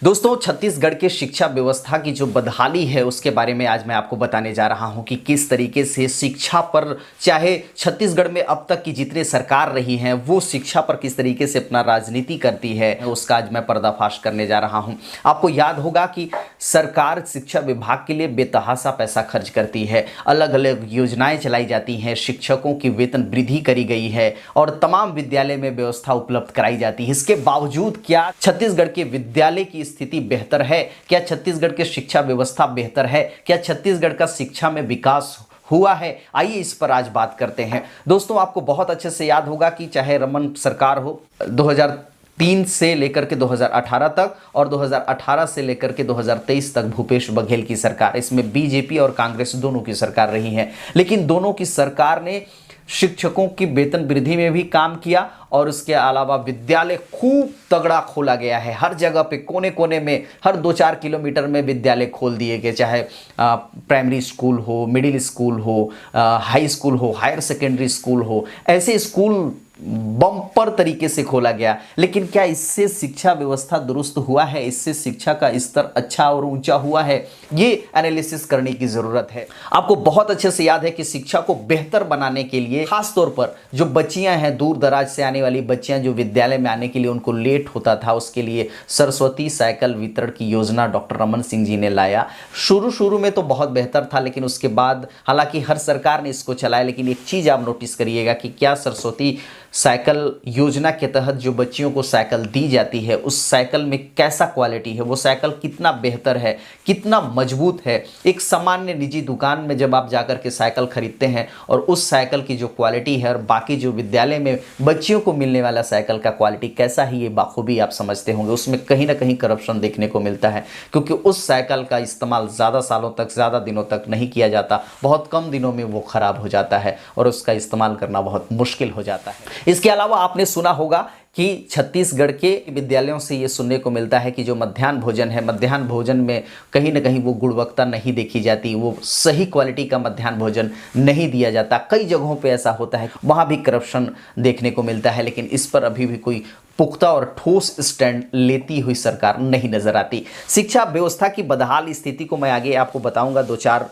दोस्तों, छत्तीसगढ़ के शिक्षा व्यवस्था की जो बदहाली है उसके बारे में आज मैं आपको बताने जा रहा हूं कि किस तरीके से शिक्षा पर, चाहे छत्तीसगढ़ में अब तक की जितने सरकार रही हैं वो शिक्षा पर किस तरीके से अपना राजनीति करती है, उसका आज मैं पर्दाफाश करने जा रहा हूं। आपको याद होगा कि सरकार शिक्षा विभाग के लिए बेतहासा पैसा खर्च करती है, अलग अलग योजनाएं चलाई जाती हैं, शिक्षकों की वेतन वृद्धि करी गई है और तमाम विद्यालय में व्यवस्था उपलब्ध कराई जाती है। इसके बावजूद क्या छत्तीसगढ़ के विद्यालय की स्थिति बेहतर है? क्या छत्तीसगढ़ की शिक्षा व्यवस्था बेहतर है? क्या छत्तीसगढ़ का शिक्षा में विकास हुआ है? आइए इस पर आज बात करते हैं। दोस्तों, आपको बहुत अच्छे से याद होगा कि चाहे रमन सरकार हो 2003 से लेकर के 2018 तक और 2018 से लेकर के 2023 तक भूपेश बघेल की सरकार, इसमें बीजेपी और कांग्रेस दोनों की सरकार रही है, लेकिन दोनों की सरकार ने शिक्षकों की वेतन वृद्धि में भी काम किया और उसके अलावा विद्यालय खूब तगड़ा खोला गया है। हर जगह पे कोने कोने में हर 2-4 किलोमीटर में विद्यालय खोल दिए गए, चाहे प्राइमरी स्कूल हो, मिडिल स्कूल हो, हाई स्कूल हो, हायर सेकेंडरी स्कूल हो, ऐसे स्कूल बम्पर तरीके से खोला गया। लेकिन क्या इससे शिक्षा व्यवस्था दुरुस्त हुआ है? इससे शिक्षा का स्तर अच्छा और ऊंचा हुआ है? ये एनालिसिस करने की जरूरत है। आपको बहुत अच्छे से याद है कि शिक्षा को बेहतर बनाने के लिए खास तौर पर जो बच्चियां हैं, दूर दराज से आने वाली बच्चियां जो विद्यालय में आने के लिए उनको लेट होता था, उसके लिए सरस्वती साइकिल वितरण की योजना डॉक्टर रमन सिंह जी ने लाया। शुरू में तो बहुत बेहतर था, लेकिन उसके बाद हालांकि हर सरकार ने इसको चलाया, लेकिन एक चीज आप नोटिस करिएगा कि क्या सरस्वती साइकिल योजना के तहत जो बच्चियों को साइकिल दी जाती है उस साइकिल में कैसा क्वालिटी है, वो साइकिल कितना बेहतर है, कितना मजबूत है। एक सामान्य निजी दुकान में जब आप जाकर के साइकिल खरीदते हैं और उस साइकिल की जो क्वालिटी है और बाकी जो विद्यालय में बच्चियों को मिलने वाला साइकिल का क्वालिटी कैसा है, ये बाखूबी आप समझते होंगे। उसमें कहीं ना कहीं करप्शन देखने को मिलता है, क्योंकि उस साइकिल का इस्तेमाल ज़्यादा सालों तक, ज़्यादा दिनों तक नहीं किया जाता। बहुत कम दिनों में वो ख़राब हो जाता है और उसका इस्तेमाल करना बहुत मुश्किल हो जाता है। इसके अलावा आपने सुना होगा कि छत्तीसगढ़ के विद्यालयों से ये सुनने को मिलता है कि जो मध्याह्न भोजन है, मध्याह्न भोजन में कहीं ना कहीं वो गुणवत्ता नहीं देखी जाती, वो सही क्वालिटी का मध्याह्न भोजन नहीं दिया जाता। कई जगहों पे ऐसा होता है, वहाँ भी करप्शन देखने को मिलता है, लेकिन इस पर अभी भी कोई पुख्ता और ठोस स्टैंड लेती हुई सरकार नहीं नजर आती। शिक्षा व्यवस्था की बदहाल स्थिति को मैं आगे आपको बताऊंगा 2-4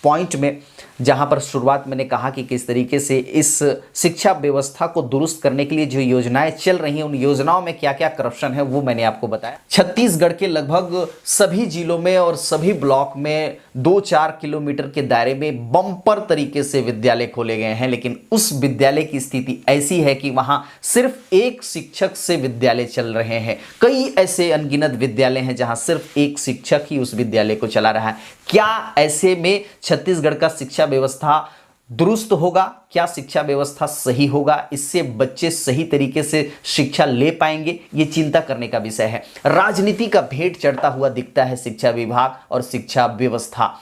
पॉइंट में, जहां पर शुरुआत मैंने कहा कि किस तरीके से इस शिक्षा व्यवस्था को दुरुस्त करने के लिए जो योजनाएं चल रही हैं उन योजनाओं में क्या क्या करप्शन है वो मैंने आपको बताया। छत्तीसगढ़ के लगभग सभी जिलों में और सभी ब्लॉक में 2-4 किलोमीटर के दायरे में बम्पर तरीके से विद्यालय खोले गए हैं, लेकिन उस विद्यालय की स्थिति ऐसी है कि वहां सिर्फ एक शिक्षक से विद्यालय चल रहे हैं। कई ऐसे अनगिनत विद्यालय हैं जहां सिर्फ एक शिक्षक ही उस विद्यालय को चला रहा है। क्या ऐसे में छत्तीसगढ़ का शिक्षा व्यवस्था दुरुस्त होगा? क्या शिक्षा व्यवस्था सही होगा? इससे बच्चे सही तरीके से शिक्षा ले पाएंगे? ये चिंता करने का विषय है। राजनीति का भेंट चढ़ता हुआ दिखता है शिक्षा विभाग और शिक्षा व्यवस्था,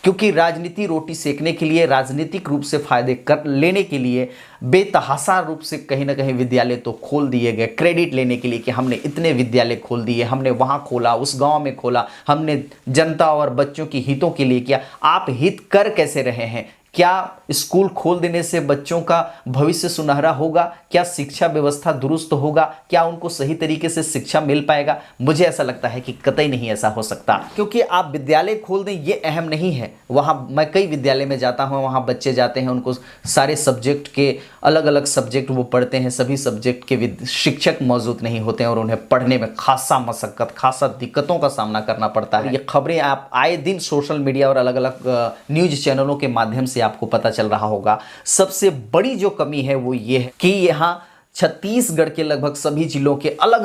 क्योंकि राजनीति रोटी सेकने के लिए, राजनीतिक रूप से फायदे कर लेने के लिए बेतहासा रूप से कहीं ना कहीं विद्यालय तो खोल दिए गए, क्रेडिट लेने के लिए कि हमने इतने विद्यालय खोल दिए, हमने वहां खोला, उस गांव में खोला, हमने जनता और बच्चों की हितों के लिए किया। आप हित कर कैसे रहे हैं? क्या स्कूल खोल देने से बच्चों का भविष्य सुनहरा होगा? क्या शिक्षा व्यवस्था दुरुस्त होगा? क्या उनको सही तरीके से शिक्षा मिल पाएगा? मुझे ऐसा लगता है कि कतई नहीं ऐसा हो सकता, क्योंकि आप विद्यालय खोल दें ये अहम नहीं है। वहाँ मैं कई विद्यालय में जाता हूँ, वहाँ बच्चे जाते हैं, उनको सारे सब्जेक्ट के अलग अलग सब्जेक्ट वो पढ़ते हैं, सभी सब्जेक्ट के शिक्षक मौजूद नहीं होते हैं और उन्हें पढ़ने में खासा मशक्कत, खासा दिक्कतों का सामना करना पड़ता है। ये खबरें आप आए दिन सोशल मीडिया और अलग अलग न्यूज चैनलों के माध्यम से आपको पता चल रहा होगा। सबसे बड़ी जो कमी है वो ये है कि यहाँ छत्तीसगढ़ के लगभग सभी जिलों के अलग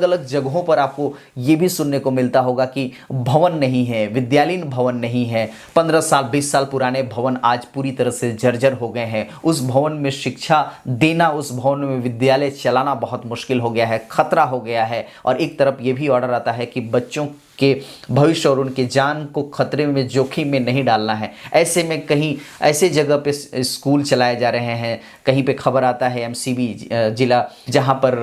अलग जगहों पर आपको ये भी सुनने को मिलता होगा कि भवन नहीं है, विद्यालयीन भवन नहीं है। 15 साल 20 साल पुराने भवन आज पूरी तरह से जर्जर हो गए हैं। उस भवन में शिक्षा देना, उस भवन में विद्यालय चलाना बहुत मुश्किल हो गया है, खतरा हो गया है। और एक तरफ ये भी ऑर्डर आता है कि बच्चों के भविष्य और उनके जान को खतरे में, जोखिम में नहीं डालना है। ऐसे में कहीं ऐसे जगह पे स्कूल चलाए जा रहे हैं, कहीं पे खबर आता है एमसीबी जिला, जहां पर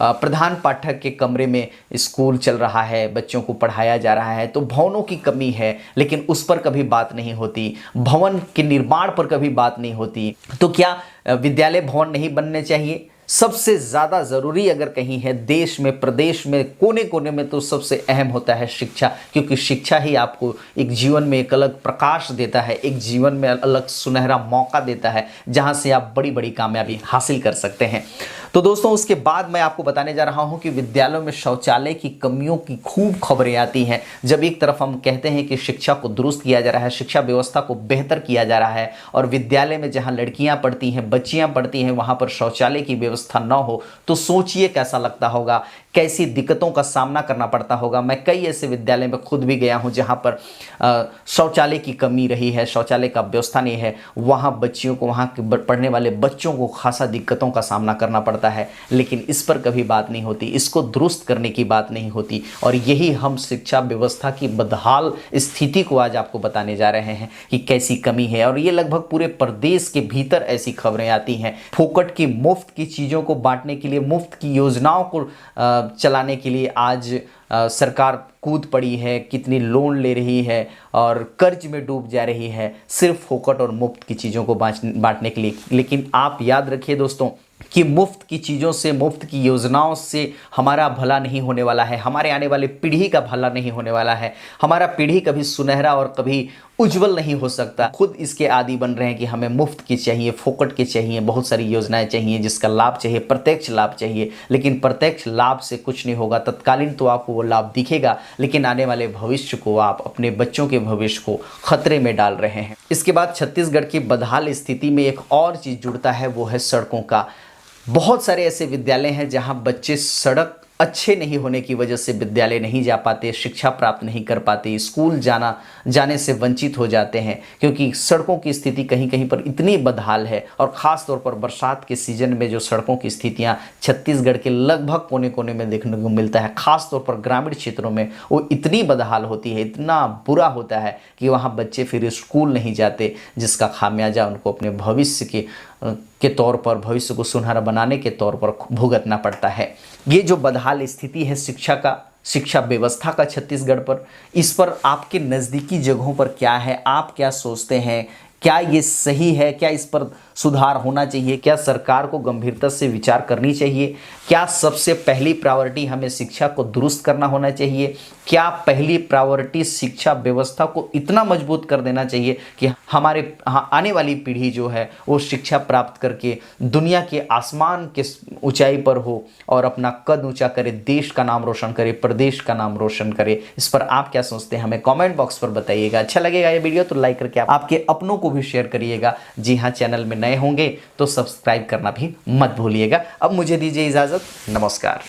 प्रधान पाठक के कमरे में स्कूल चल रहा है, बच्चों को पढ़ाया जा रहा है। तो भवनों की कमी है, लेकिन उस पर कभी बात नहीं होती, भवन के निर्माण पर कभी बात नहीं होती। तो क्या विद्यालय भवन नहीं बनने चाहिए? सबसे ज़्यादा ज़रूरी अगर कहीं है देश में, प्रदेश में, कोने कोने में, तो सबसे अहम होता है शिक्षा, क्योंकि शिक्षा ही आपको एक जीवन में एक अलग प्रकाश देता है, एक जीवन में अलग सुनहरा मौका देता है जहां से आप बड़ी बड़ी कामयाबी हासिल कर सकते हैं। तो दोस्तों, उसके बाद मैं आपको बताने जा रहा हूं कि विद्यालयों में शौचालय की कमियों की खूब खबरें आती हैं। जब एक तरफ हम कहते हैं कि शिक्षा को दुरुस्त किया जा रहा है, शिक्षा व्यवस्था को बेहतर किया जा रहा है, और विद्यालय में जहां लड़कियां पढ़ती हैं, बच्चियां पढ़ती हैं, वहां पर शौचालय की व्यवस्था न हो, तो सोचिए कैसा लगता होगा, कैसी दिक्कतों का सामना करना पड़ता होगा। मैं कई ऐसे विद्यालय में खुद भी गया हूं जहां पर शौचालय की कमी रही है, शौचालय का व्यवस्था नहीं है, वहां बच्चियों को, वहां पढ़ने वाले बच्चों को खासा दिक्कतों का सामना करना पड़ता है, लेकिन इस पर कभी बात नहीं होती, इसको दुरुस्त करने की बात नहीं होती। और यही हम शिक्षा व्यवस्था की बदहाल स्थिति को आज आपको बताने जा रहे हैं कि कैसी कमी है। और ये लगभग पूरे प्रदेश के भीतर ऐसी खबरें आती हैं। फोकट की, मुफ्त की चीज़ों को बांटने के लिए, मुफ्त की योजनाओं को चलाने के लिए आज सरकार कूद पड़ी है, कितनी लोन ले रही है और कर्ज में डूब जा रही है, सिर्फ फोकट और मुफ्त की चीज़ों को बांटने के लिए। लेकिन आप याद रखिए दोस्तों कि मुफ्त की चीज़ों से, मुफ्त की योजनाओं से हमारा भला नहीं होने वाला है, हमारे आने वाले पीढ़ी का भला नहीं होने वाला है। हमारा पीढ़ी कभी सुनहरा और कभी उज्जवल नहीं हो सकता। खुद इसके आदी बन रहे हैं कि हमें मुफ्त की चाहिए, फोकट की चाहिए, बहुत सारी योजनाएं चाहिए, जिसका लाभ चाहिए, प्रत्यक्ष लाभ चाहिए। लेकिन प्रत्यक्ष लाभ से कुछ नहीं होगा। तत्कालीन तो आपको वो लाभ दिखेगा, लेकिन आने वाले भविष्य को, आप अपने बच्चों के भविष्य को खतरे में डाल रहे हैं। इसके बाद छत्तीसगढ़ की बदहाल स्थिति में एक और चीज़ जुड़ता है, वो है सड़कों का। बहुत सारे ऐसे विद्यालय हैं जहां बच्चे सड़क अच्छे नहीं होने की वजह से विद्यालय नहीं जा पाते, शिक्षा प्राप्त नहीं कर पाते, स्कूल जाने से वंचित हो जाते हैं, क्योंकि सड़कों की स्थिति कहीं कहीं पर इतनी बदहाल है। और ख़ास तौर पर बरसात के सीजन में जो सड़कों की स्थितियां छत्तीसगढ़ के लगभग कोने कोने में देखने को मिलता है, ख़ास तौर पर ग्रामीण क्षेत्रों में वो इतनी बदहाल होती है, इतना बुरा होता है कि वहाँ बच्चे फिर स्कूल नहीं जाते, जिसका खामियाजा उनको अपने भविष्य के तौर पर, भविष्य को सुनहरा बनाने के तौर पर भुगतना पड़ता है। ये जो बदहाल स्थिति है शिक्षा व्यवस्था का छत्तीसगढ़ पर, इस पर आपके नज़दीकी जगहों पर क्या है, आप क्या सोचते हैं? क्या ये सही है? क्या इस पर सुधार होना चाहिए? क्या सरकार को गंभीरता से विचार करनी चाहिए? क्या सबसे पहली प्रायोरिटी हमें शिक्षा को दुरुस्त करना होना चाहिए? क्या पहली प्रायोरिटी शिक्षा व्यवस्था को इतना मजबूत कर देना चाहिए कि हमारे आने वाली पीढ़ी जो है वो शिक्षा प्राप्त करके दुनिया के आसमान के ऊंचाई पर हो और अपना कद ऊंचा करे, देश का नाम रोशन करे, प्रदेश का नाम रोशन करे? इस पर आप क्या सोचते हैं? हमें कमेंट बॉक्स पर बताइएगा। अच्छा लगेगा ये वीडियो तो लाइक करके आपके अपनों को भी शेयर करिएगा। जी हाँ, चैनल में नए होंगे तो सब्सक्राइब करना भी मत भूलिएगा। अब मुझे दीजिए इजाज़त, नमस्कार।